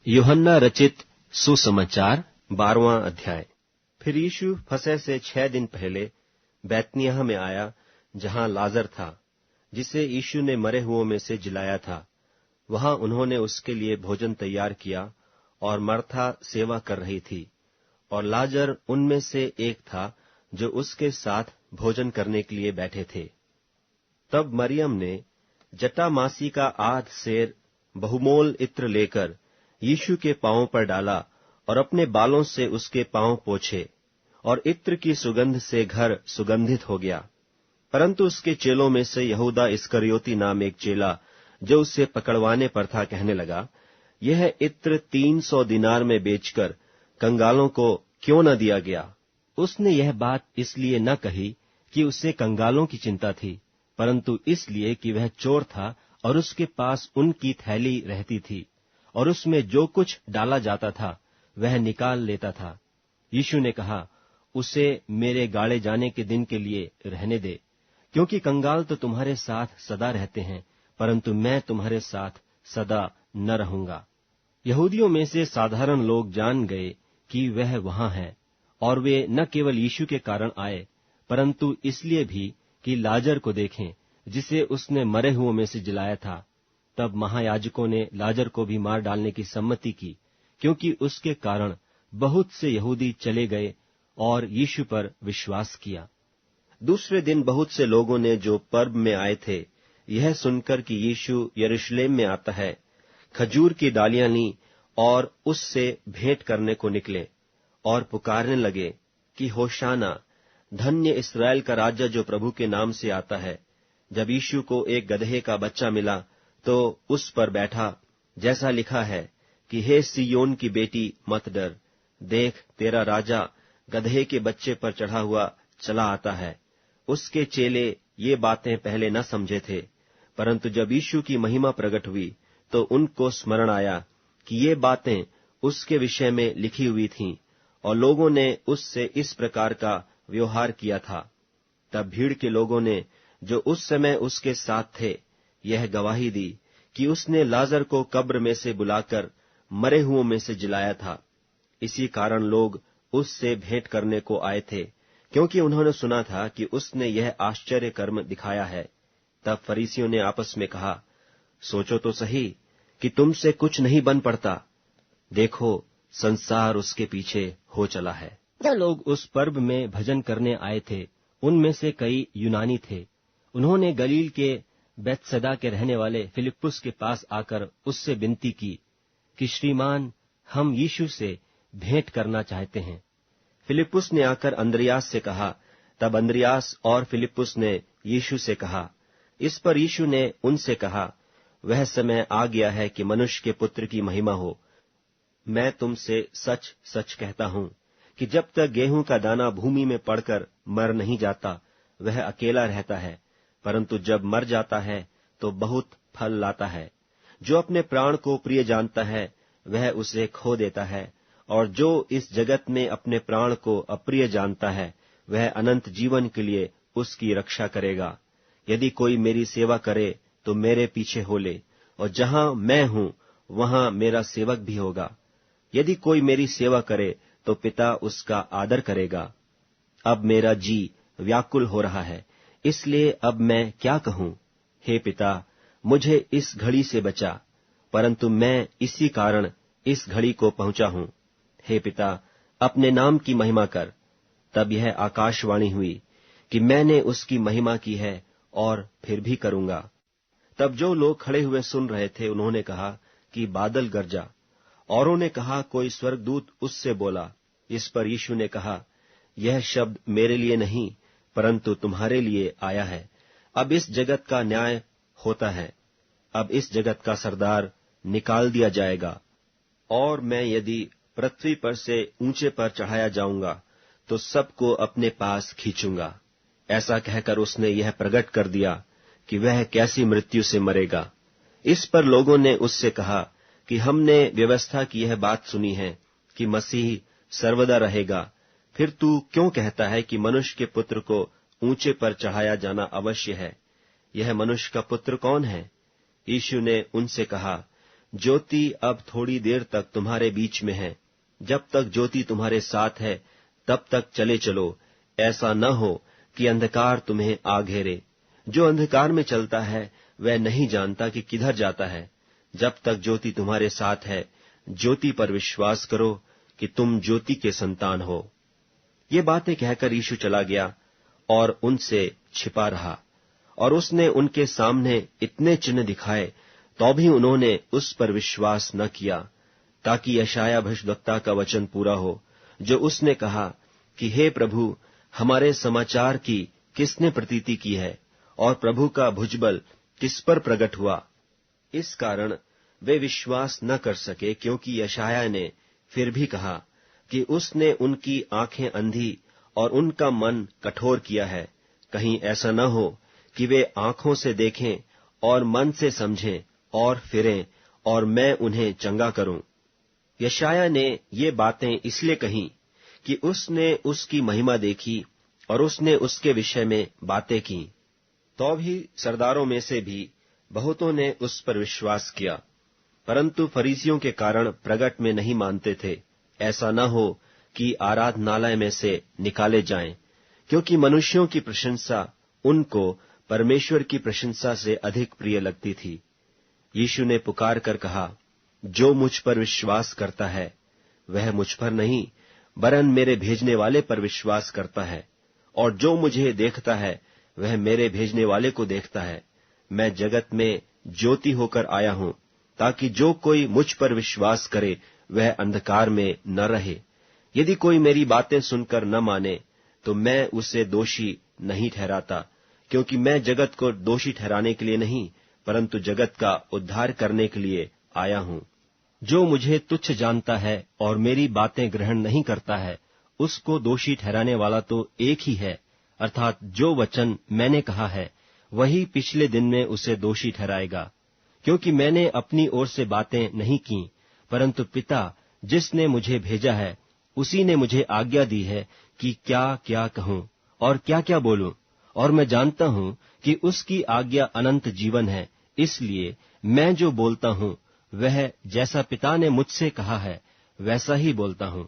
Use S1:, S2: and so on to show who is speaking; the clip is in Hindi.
S1: यूहन्ना रचित सुसमाचार 12वां अध्याय। फिर यीशु फसह से 6 दिन पहले बैतनिय्याह में आया, जहां लाजर था, जिसे यीशु ने मरे हुओं में से जिलाया था। वहां उन्होंने उसके लिए भोजन तैयार किया और मर्था सेवा कर रही थी, और लाजर उनमें से एक था जो उसके साथ भोजन करने के लिए बैठे थे। तब मरियम ने जटामासी का आध सेर बहुमोल इत्र लेकर यीशु के पांवों पर डाला और अपने बालों से उसके पांव पोंछे, और इत्र की सुगंध से घर सुगंधित हो गया। परंतु उसके चेलों में से यहूदा इस्करियोती नाम एक चेला, जो उसे पकड़वाने पर था, कहने लगा, यह इत्र 300 दिनार में बेचकर कंगालों को क्यों न दिया गया। उसने यह बात इसलिए न कही कि उसे कंगालों की चिंता थी, परंतु इसलिए कि वह चोर था और उसके पास उनकी थैली रहती थी, और उसमें जो कुछ डाला जाता था वह निकाल लेता था। यीशु ने कहा, उसे मेरे गाड़े जाने के दिन के लिए रहने दे, क्योंकि कंगाल तो तुम्हारे साथ सदा रहते हैं, परंतु मैं तुम्हारे साथ सदा न रहूंगा। यहूदियों में से साधारण लोग जान गए कि वह वहां है, और वे न केवल यीशु के कारण आए, परंतु इसलिए भी कि लाजर को देखें, जिसे उसने मरे हुओं में से जिलाया था। तब महायाजकों ने लाजर को भी मार डालने की सम्मति की, क्योंकि उसके कारण बहुत से यहूदी चले गए और यीशु पर विश्वास किया। दूसरे दिन बहुत से लोगों ने, जो पर्व में आए थे, यह सुनकर कि यीशु यरूशलेम में आता है, खजूर की डालियां ली और उससे भेंट करने को निकले, और पुकारने लगे कि होशाना, धन्य इस्राएल का राजा जो प्रभु के नाम से आता है। जब यीशु को एक गदहे का बच्चा मिला तो उस पर बैठा, जैसा लिखा है कि हे सिय्योन की बेटी, मत डर, देख तेरा राजा गदहे के बच्चे पर चढ़ा हुआ चला आता है। उसके चेले ये बातें पहले न समझे थे, परंतु जब यीशु की महिमा प्रकट हुई तो उनको स्मरण आया कि ये बातें उसके विषय में लिखी हुई थीं, और लोगों ने उससे इस प्रकार का व्यवहार किया था। तब भीड़ के लोगों ने, जो उस समय उसके साथ थे, यह गवाही दी कि उसने लाजर को कब्र में से बुलाकर मरे हुओं में से जिलाया था। इसी कारण लोग उससे भेंट करने को आए थे, क्योंकि उन्होंने सुना था कि उसने यह आश्चर्य कर्म दिखाया है। तब फरीसियों ने आपस में कहा, सोचो तो सही कि तुमसे कुछ नहीं बन पड़ता। देखो, संसार उसके पीछे हो चला है। जो लोग उस पर्व में भजन करने आए थे, उनमें से कई यूनानी थे। उन्होंने गलील के बैतसैदा के रहने वाले फिलिप्पुस के पास आकर उससे विनती की कि श्रीमान, हम यीशु से भेंट करना चाहते हैं। फिलिप्पुस ने आकर अंद्रियास से कहा। तब अंद्रियास और फिलिप्पुस ने यीशु से कहा। इस पर यीशु ने उनसे कहा, वह समय आ गया है कि मनुष्य के पुत्र की महिमा हो। मैं तुमसे सच सच कहता हूं कि जब तक गेहूं का दाना भूमि में पड़कर मर नहीं जाता, वह अकेला रहता है, परंतु जब मर जाता है तो बहुत फल लाता है। जो अपने प्राण को प्रिय जानता है, वह उसे खो देता है, और जो इस जगत में अपने प्राण को अप्रिय जानता है, वह अनंत जीवन के लिए उसकी रक्षा करेगा। यदि कोई मेरी सेवा करे तो मेरे पीछे हो ले, और जहां मैं हूं वहां मेरा सेवक भी होगा। यदि कोई मेरी सेवा करे तो पिता उसका आदर करेगा। अब मेरा जी व्याकुल हो रहा है, इसलिए अब मैं क्या कहूं? हे पिता, मुझे इस घड़ी से बचा, परंतु मैं इसी कारण इस घड़ी को पहुंचा हूं। हे पिता, अपने नाम की महिमा कर। तब यह आकाशवाणी हुई कि मैंने उसकी महिमा की है और फिर भी करूंगा। तब जो लोग खड़े हुए सुन रहे थे, उन्होंने कहा कि बादल गरजा। औरों ने कहा, कोई स्वर्गदूत उससे बोला। इस पर यीशु ने कहा, यह शब्द मेरे लिए नहीं, परंतु तुम्हारे लिए आया है। अब इस जगत का न्याय होता है। अब इस जगत का सरदार निकाल दिया जाएगा, और मैं यदि पृथ्वी पर से ऊंचे पर चढ़ाया जाऊंगा तो सबको अपने पास खींचूंगा। ऐसा कहकर उसने यह प्रकट कर दिया कि वह कैसी मृत्यु से मरेगा। इस पर लोगों ने उससे कहा कि हमने व्यवस्था की यह बात सुनी है कि मसीह सर्वदा रहेगा, फिर तू क्यों कहता है कि मनुष्य के पुत्र को ऊंचे पर चढ़ाया जाना अवश्य है? यह मनुष्य का पुत्र कौन है? यीशु ने उनसे कहा, ज्योति अब थोड़ी देर तक तुम्हारे बीच में है। जब तक ज्योति तुम्हारे साथ है तब तक चले चलो, ऐसा न हो कि अंधकार तुम्हें आ घेरे। जो अंधकार में चलता है वह नहीं जानता कि किधर जाता है। जब तक ज्योति तुम्हारे साथ है, ज्योति पर विश्वास करो कि तुम ज्योति के संतान हो। ये बातें कहकर यीशु चला गया और उनसे छिपा रहा, और उसने उनके सामने इतने चिन्ह दिखाए, तो भी उन्होंने उस पर विश्वास न किया, ताकि यशायाह भविष्यद्वक्ता का वचन पूरा हो, जो उसने कहा कि हे प्रभु, हमारे समाचार की किसने प्रतीति की है, और प्रभु का भुजबल किस पर प्रकट हुआ। इस कारण वे विश्वास न कर सके, क्योंकि यशायाह ने फिर भी कहा कि उसने उनकी आंखें अंधी और उनका मन कठोर किया है। कहीं ऐसा न हो कि वे आंखों से देखें और मन से समझें और फिरें, और मैं उन्हें चंगा करूं। यशायाह ने ये बातें इसलिए कहीं कि उसने उसकी महिमा देखी और उसने उसके विषय में बातें की। तो भी सरदारों में से भी बहुतों ने उस पर विश्वास किया, परंतु फरीसियों के कारण प्रगट में नहीं मानते थे, ऐसा न हो कि आराधनालय में से निकाले जाएं, क्योंकि मनुष्यों की प्रशंसा उनको परमेश्वर की प्रशंसा से अधिक प्रिय लगती थी। यीशु ने पुकार कर कहा, जो मुझ पर विश्वास करता है वह मुझ पर नहीं, वरन मेरे भेजने वाले पर विश्वास करता है, और जो मुझे देखता है वह मेरे भेजने वाले को देखता है। मैं जगत में ज्योति होकर आया हूं, ताकि जो कोई मुझ पर विश्वास करे वह अंधकार में न रहे। यदि कोई मेरी बातें सुनकर न माने तो मैं उसे दोषी नहीं ठहराता, क्योंकि मैं जगत को दोषी ठहराने के लिए नहीं, परंतु जगत का उद्धार करने के लिए आया हूं। जो मुझे तुच्छ जानता है और मेरी बातें ग्रहण नहीं करता है, उसको दोषी ठहराने वाला तो एक ही है, अर्थात जो वचन मैंने कहा है वही पिछले दिन में उसे दोषी ठहराएगा। क्योंकि मैंने अपनी ओर से बातें नहीं की, परंतु पिता जिसने मुझे भेजा है उसी ने मुझे आज्ञा दी है कि क्या क्या कहूं और क्या क्या बोलूं, और मैं जानता हूं कि उसकी आज्ञा अनंत जीवन है। इसलिए मैं जो बोलता हूं वह जैसा पिता ने मुझसे कहा है वैसा ही बोलता हूं।